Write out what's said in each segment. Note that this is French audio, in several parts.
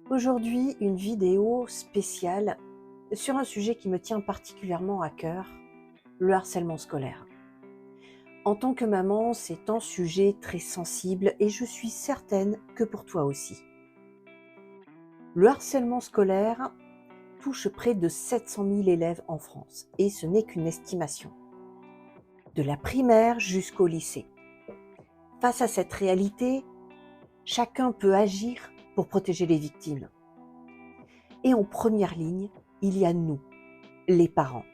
Aujourd'hui, une vidéo spéciale sur un sujet qui me tient particulièrement à cœur, le harcèlement scolaire. En tant que maman, c'est un sujet très sensible et je suis certaine que pour toi aussi. Le harcèlement scolaire touche près de 700 000 élèves en France et ce n'est qu'une estimation, de la primaire jusqu'au lycée. Face à cette réalité, chacun peut agir pour protéger les victimes. Et en première ligne, il y a nous, les parents.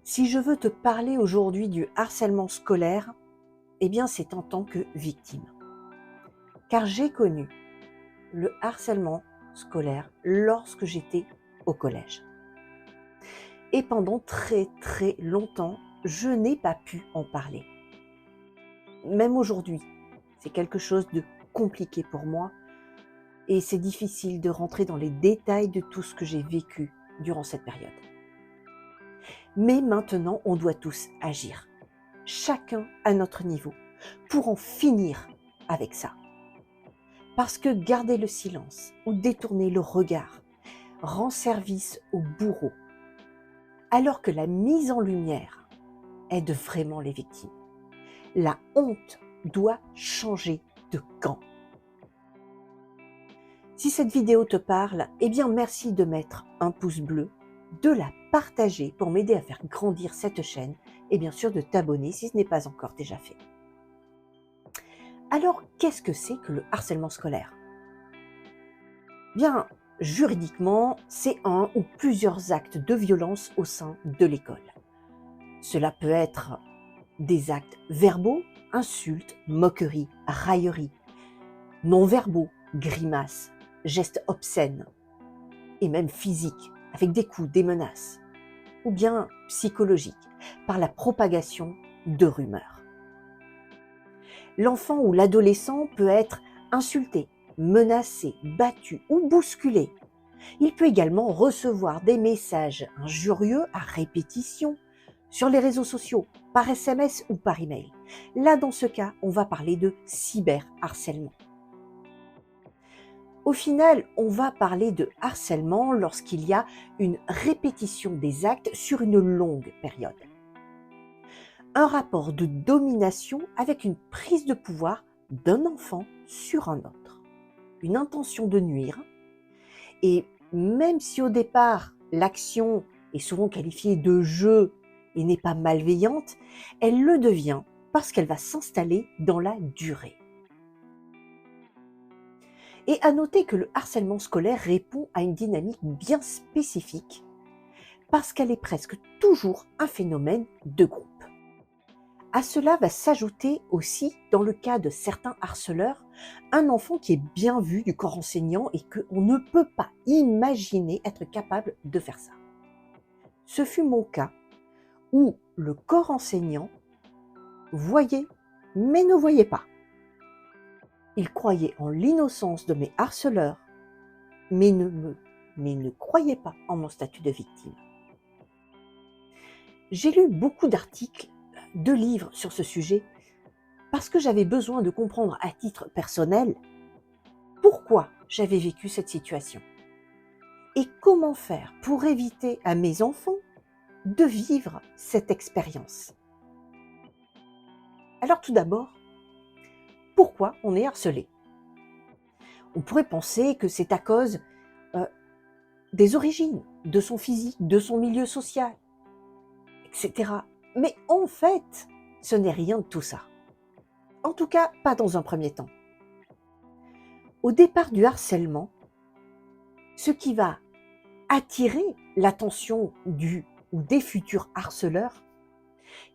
Si je veux te parler aujourd'hui du harcèlement scolaire, eh bien c'est en tant que victime. Car j'ai connu le harcèlement scolaire lorsque j'étais au collège. Et pendant très longtemps, je n'ai pas pu en parler. Même aujourd'hui, c'est quelque chose de compliqué pour moi et c'est difficile de rentrer dans les détails de tout ce que j'ai vécu durant cette période. Mais maintenant, on doit tous agir, chacun à notre niveau, pour en finir avec ça. Parce que garder le silence ou détourner le regard rend service au bourreau, alors que la mise en lumière aide vraiment les victimes. La honte doit changer de camp. Si cette vidéo te parle, eh bien merci de mettre un pouce bleu, de la partager pour m'aider à faire grandir cette chaîne et bien sûr de t'abonner si ce n'est pas encore déjà fait. Alors, qu'est-ce que c'est que le harcèlement scolaire ? Bien, juridiquement, c'est un ou plusieurs actes de violence au sein de l'école. Cela peut être des actes verbaux, insultes, moqueries, railleries, non-verbaux, grimaces, gestes obscènes, et même physiques, avec des coups, des menaces, ou bien psychologiques, par la propagation de rumeurs. L'enfant ou l'adolescent peut être insulté, menacé, battu ou bousculé. Il peut également recevoir des messages injurieux à répétition sur les réseaux sociaux, par SMS ou par email. Là, dans ce cas, on va parler de cyberharcèlement. Au final, on va parler de harcèlement lorsqu'il y a une répétition des actes sur une longue période. Un rapport de domination avec une prise de pouvoir d'un enfant sur un autre. Une intention de nuire. Et même si au départ, l'action est souvent qualifiée de jeu et n'est pas malveillante, elle le devient parce qu'elle va s'installer dans la durée. Et à noter que le harcèlement scolaire répond à une dynamique bien spécifique parce qu'elle est presque toujours un phénomène de groupe. À cela va s'ajouter aussi, dans le cas de certains harceleurs, un enfant qui est bien vu du corps enseignant et qu'on ne peut pas imaginer être capable de faire ça. Ce fut mon cas où le corps enseignant voyait mais ne voyait pas. Il croyait en l'innocence de mes harceleurs, mais ne croyait pas en mon statut de victime. J'ai lu beaucoup d'articles, de livres sur ce sujet, parce que j'avais besoin de comprendre à titre personnel pourquoi j'avais vécu cette situation et comment faire pour éviter à mes enfants de vivre cette expérience. Alors tout d'abord, pourquoi on est harcelé ? On pourrait penser que c'est à cause des origines, de son physique, de son milieu social, etc. Mais en fait, ce n'est rien de tout ça. En tout cas, pas dans un premier temps. Au départ du harcèlement, ce qui va attirer l'attention du ou des futurs harceleurs,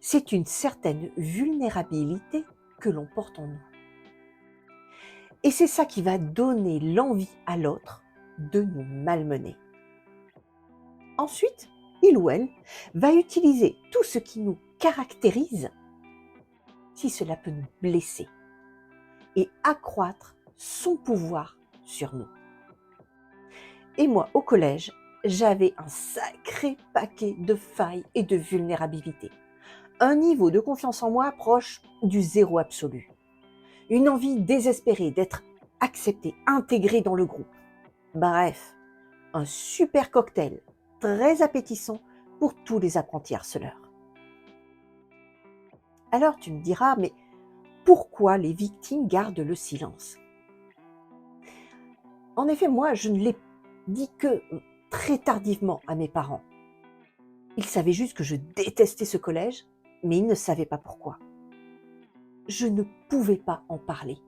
c'est une certaine vulnérabilité que l'on porte en nous. Et c'est ça qui va donner l'envie à l'autre de nous malmener. Ensuite, il ou elle va utiliser tout ce qui nous caractérise si cela peut nous blesser et accroître son pouvoir sur nous. Et moi, au collège, j'avais un sacré paquet de failles et de vulnérabilités. Un niveau de confiance en moi proche du zéro absolu. Une envie désespérée d'être acceptée, intégrée dans le groupe. Bref, un super cocktail, très appétissant pour tous les apprentis harceleurs. Alors tu me diras, mais pourquoi les victimes gardent le silence? En effet, moi, je ne l'ai dit que très tardivement à mes parents. Ils savaient juste que je détestais ce collège, mais ils ne savaient pas pourquoi. Je ne pouvais pas en parler.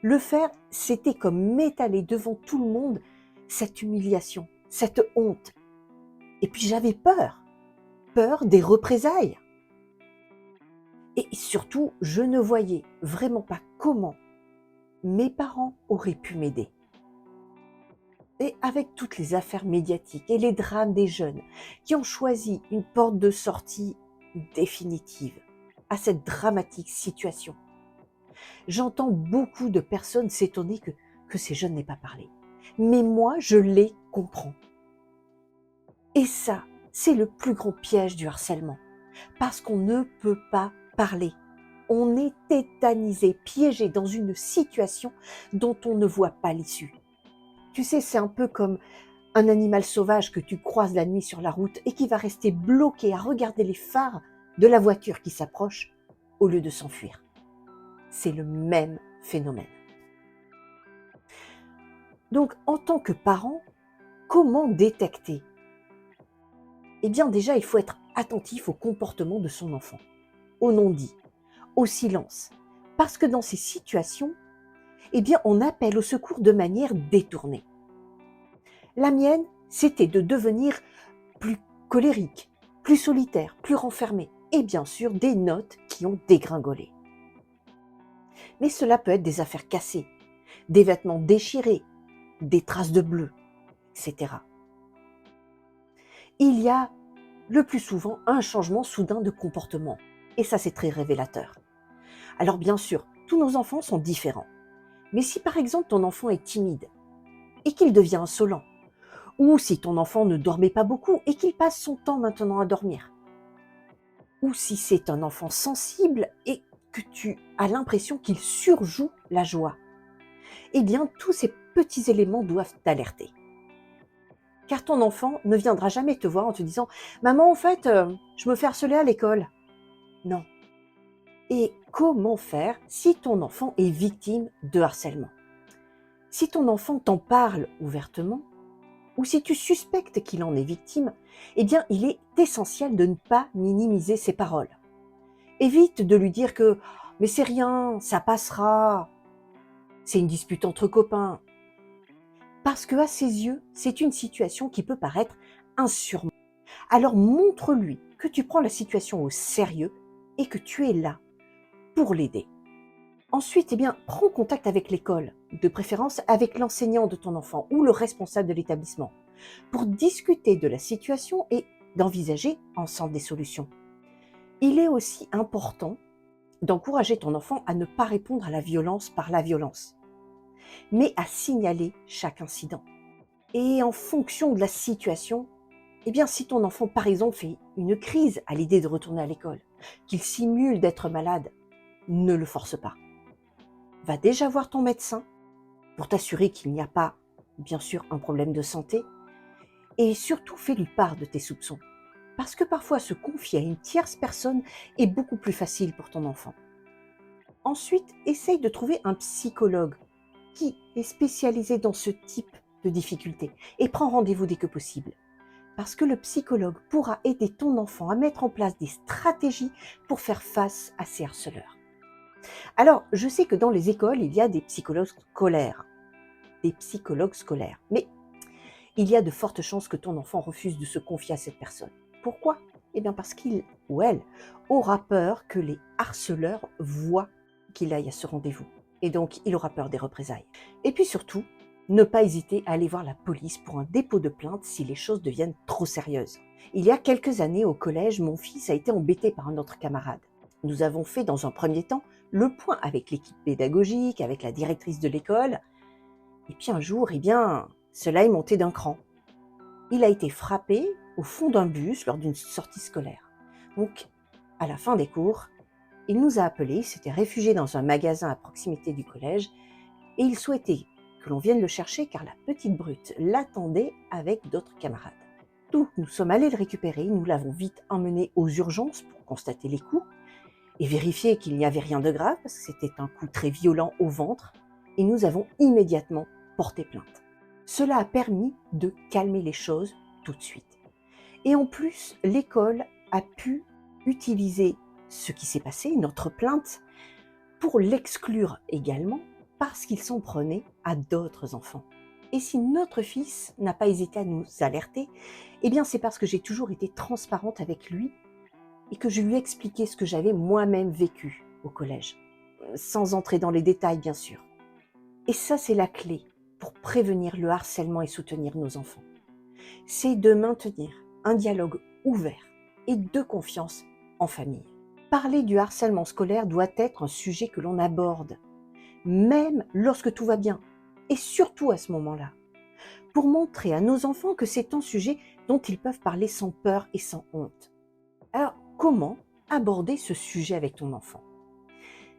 Le faire, c'était comme m'étaler devant tout le monde cette humiliation, cette honte. Et puis j'avais peur des représailles. Et surtout, je ne voyais vraiment pas comment mes parents auraient pu m'aider. Et avec toutes les affaires médiatiques et les drames des jeunes qui ont choisi une porte de sortie définitive à cette dramatique situation, j'entends beaucoup de personnes s'étonner que ces jeunes n'aient pas parlé. Mais moi, je les comprends. Et ça, c'est le plus grand piège du harcèlement. Parce qu'on ne peut pas parler. On est tétanisé, piégé dans une situation dont on ne voit pas l'issue. Tu sais, c'est un peu comme un animal sauvage que tu croises la nuit sur la route et qui va rester bloqué à regarder les phares de la voiture qui s'approche au lieu de s'enfuir. C'est le même phénomène. Donc, en tant que parent, comment détecter? Eh bien, déjà, il faut être attentif au comportement de son enfant, au non-dit, au silence. Parce que dans ces situations, eh bien, on appelle au secours de manière détournée. La mienne, c'était de devenir plus colérique, plus solitaire, plus renfermée, et bien sûr des notes qui ont dégringolé. Mais cela peut être des affaires cassées, des vêtements déchirés, des traces de bleu, etc. Il y a le plus souvent un changement soudain de comportement, et ça c'est très révélateur. Alors bien sûr, tous nos enfants sont différents, mais si par exemple ton enfant est timide et qu'il devient insolent, ou si ton enfant ne dormait pas beaucoup et qu'il passe son temps maintenant à dormir, ou si c'est un enfant sensible et que tu as l'impression qu'il surjoue la joie, eh bien tous ces petits éléments doivent t'alerter. Car ton enfant ne viendra jamais te voir en te disant « Maman, en fait, je me fais harceler à l'école ». Non. Et comment faire si ton enfant est victime de harcèlement? Si ton enfant t'en parle ouvertement, ou si tu suspectes qu'il en est victime, eh bien, il est essentiel de ne pas minimiser ses paroles. Évite de lui dire que « mais c'est rien, ça passera, c'est une dispute entre copains ». Parce qu'à ses yeux, c'est une situation qui peut paraître insurmontable. Alors montre-lui que tu prends la situation au sérieux et que tu es là pour l'aider. Ensuite, eh bien, prends contact avec l'école, de préférence avec l'enseignant de ton enfant ou le responsable de l'établissement, pour discuter de la situation et d'envisager ensemble des solutions. Il est aussi important d'encourager ton enfant à ne pas répondre à la violence par la violence, mais à signaler chaque incident. Et en fonction de la situation, eh bien, si ton enfant, par exemple, fait une crise à l'idée de retourner à l'école, qu'il simule d'être malade, ne le force pas. Va déjà voir ton médecin pour t'assurer qu'il n'y a pas, bien sûr, un problème de santé. Et surtout, fais-lui part de tes soupçons. Parce que parfois, se confier à une tierce personne est beaucoup plus facile pour ton enfant. Ensuite, essaye de trouver un psychologue qui est spécialisé dans ce type de difficultés et prends rendez-vous dès que possible. Parce que le psychologue pourra aider ton enfant à mettre en place des stratégies pour faire face à ces harceleurs. Alors, je sais que dans les écoles, il y a des psychologues scolaires. Mais il y a de fortes chances que ton enfant refuse de se confier à cette personne. Pourquoi? Eh bien parce qu'il ou elle aura peur que les harceleurs voient qu'il aille à ce rendez-vous. Et donc, il aura peur des représailles. Et puis surtout, ne pas hésiter à aller voir la police pour un dépôt de plainte si les choses deviennent trop sérieuses. Il y a quelques années au collège, mon fils a été embêté par un autre camarade. Nous avons fait dans un premier temps le point avec l'équipe pédagogique, avec la directrice de l'école. Et puis un jour, eh bien, cela est monté d'un cran. Il a été frappé au fond d'un bus lors d'une sortie scolaire. Donc, à la fin des cours, il nous a appelés, il s'était réfugié dans un magasin à proximité du collège et il souhaitait que l'on vienne le chercher car la petite brute l'attendait avec d'autres camarades. Donc nous sommes allés le récupérer, nous l'avons vite emmené aux urgences pour constater les coups et vérifier qu'il n'y avait rien de grave parce que c'était un coup très violent au ventre et nous avons immédiatement porté plainte. Cela a permis de calmer les choses tout de suite. Et en plus, l'école a pu utiliser ce qui s'est passé, notre plainte, pour l'exclure également parce qu'il s'en prenait à d'autres enfants. Et si notre fils n'a pas hésité à nous alerter, eh bien c'est parce que j'ai toujours été transparente avec lui et que je lui ai expliqué ce que j'avais moi-même vécu au collège, sans entrer dans les détails bien sûr. Et ça c'est la clé pour prévenir le harcèlement et soutenir nos enfants. C'est de maintenir un dialogue ouvert et de confiance en famille. Parler du harcèlement scolaire doit être un sujet que l'on aborde, même lorsque tout va bien, et surtout à ce moment-là, pour montrer à nos enfants que c'est un sujet dont ils peuvent parler sans peur et sans honte. Alors, comment aborder ce sujet avec ton enfant?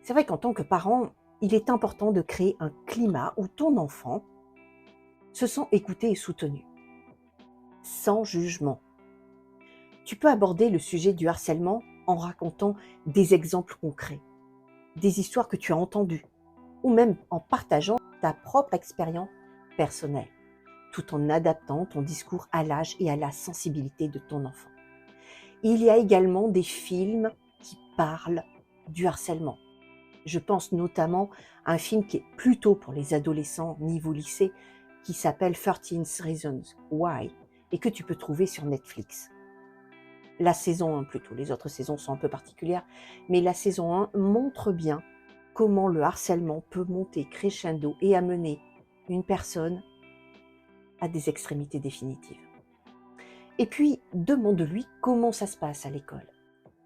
C'est vrai qu'en tant que parent, il est important de créer un climat où ton enfant se sent écouté et soutenu, sans jugement. Tu peux aborder le sujet du harcèlement en racontant des exemples concrets, des histoires que tu as entendues, ou même en partageant ta propre expérience personnelle, tout en adaptant ton discours à l'âge et à la sensibilité de ton enfant. Il y a également des films qui parlent du harcèlement. Je pense notamment à un film qui est plutôt pour les adolescents niveau lycée, qui s'appelle 13 Reasons Why, et que tu peux trouver sur Netflix. La saison 1 plutôt, les autres saisons sont un peu particulières, mais la saison 1 montre bien comment le harcèlement peut monter crescendo et amener une personne à des extrémités définitives. Et puis, demande-lui comment ça se passe à l'école,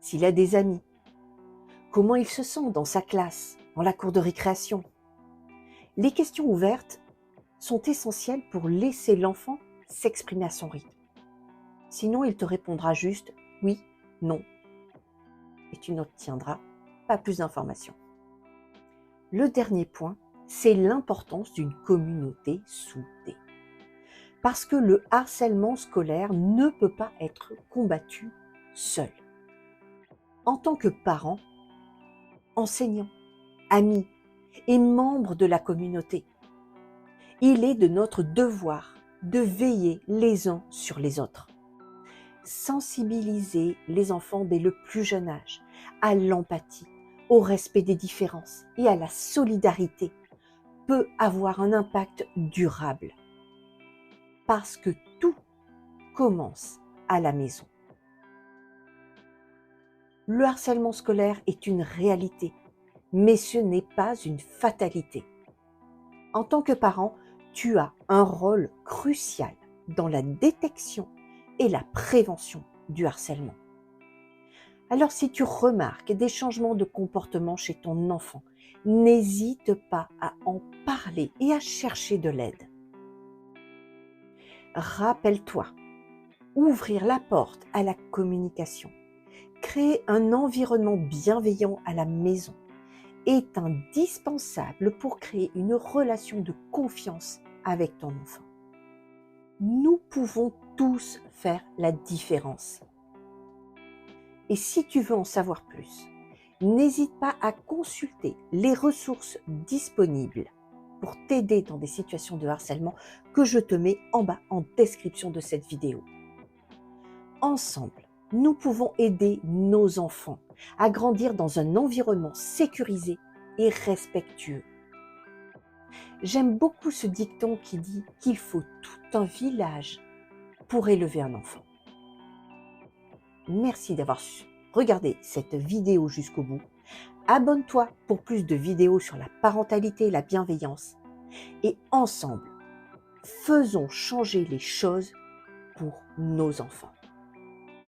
s'il a des amis, comment il se sent dans sa classe, dans la cour de récréation. Les questions ouvertes sont essentielles pour laisser l'enfant s'exprimer à son rythme. Sinon, il te répondra juste oui, non, et tu n'obtiendras pas plus d'informations. Le dernier point, c'est l'importance d'une communauté soudée. Parce que le harcèlement scolaire ne peut pas être combattu seul. En tant que parent, enseignant, ami et membre de la communauté, il est de notre devoir de veiller les uns sur les autres. Sensibiliser les enfants dès le plus jeune âge à l'empathie, au respect des différences et à la solidarité peut avoir un impact durable. Parce que tout commence à la maison. Le harcèlement scolaire est une réalité, mais ce n'est pas une fatalité. En tant que parent, tu as un rôle crucial dans la détection et la prévention du harcèlement. Alors si tu remarques des changements de comportement chez ton enfant, n'hésite pas à en parler et à chercher de l'aide. Rappelle-toi, ouvrir la porte à la communication, créer un environnement bienveillant à la maison est indispensable pour créer une relation de confiance avec ton enfant. Nous pouvons tous faire la différence. Et si tu veux en savoir plus, n'hésite pas à consulter les ressources disponibles pour t'aider dans des situations de harcèlement que je te mets en bas en description de cette vidéo. Ensemble, nous pouvons aider nos enfants à grandir dans un environnement sécurisé et respectueux. J'aime beaucoup ce dicton qui dit qu'il faut tout un village pour élever un enfant. Merci d'avoir regardé cette vidéo jusqu'au bout. Abonne-toi pour plus de vidéos sur la parentalité et la bienveillance. Et ensemble, faisons changer les choses pour nos enfants.